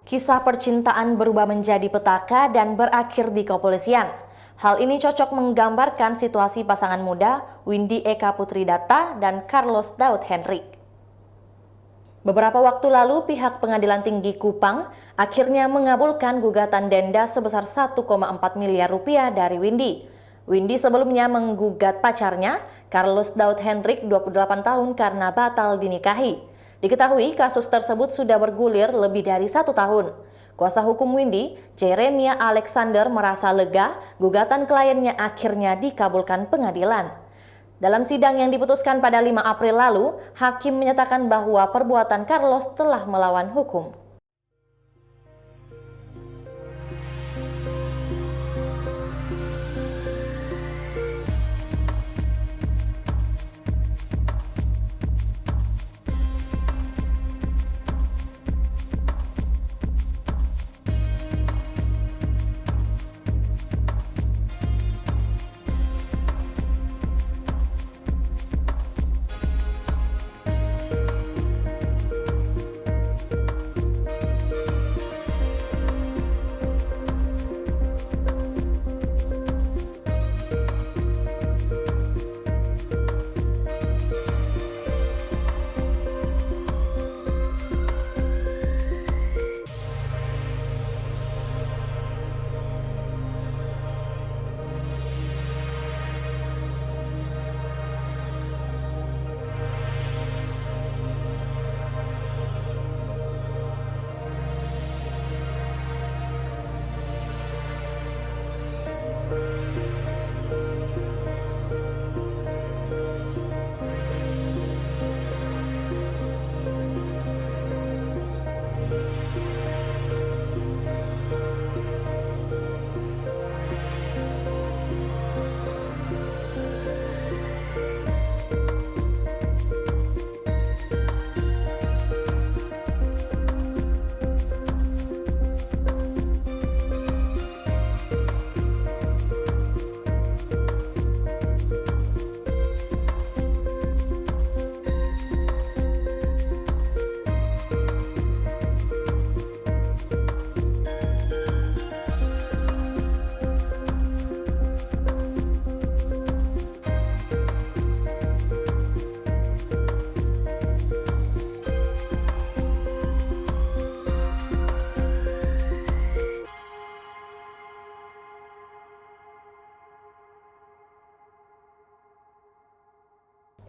Kisah percintaan berubah menjadi petaka dan berakhir di kepolisian. Hal ini cocok menggambarkan situasi pasangan muda Windy Eka Putridatta dan Carlos Daud Henrik. Beberapa waktu lalu, pihak Pengadilan Tinggi Kupang akhirnya mengabulkan gugatan denda sebesar 1,4 miliar rupiah dari Windy. Windy sebelumnya menggugat pacarnya, Carlos Daud Henrik, 28 tahun karena batal dinikahi. Diketahui kasus tersebut sudah bergulir lebih dari 1 tahun. Kuasa hukum Windy, Jeremia Alexander, merasa lega gugatan kliennya akhirnya dikabulkan pengadilan. Dalam sidang yang diputuskan pada 5 April lalu, hakim menyatakan bahwa perbuatan Carlos telah melawan hukum.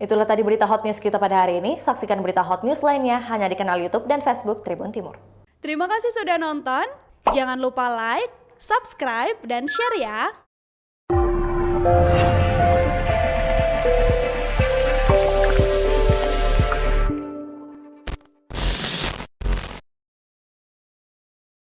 Itulah tadi berita Hot News kita pada hari ini. Saksikan berita Hot News lainnya hanya di kanal YouTube dan Facebook Tribun Timur. Terima kasih sudah nonton. Jangan lupa like, subscribe, dan share ya.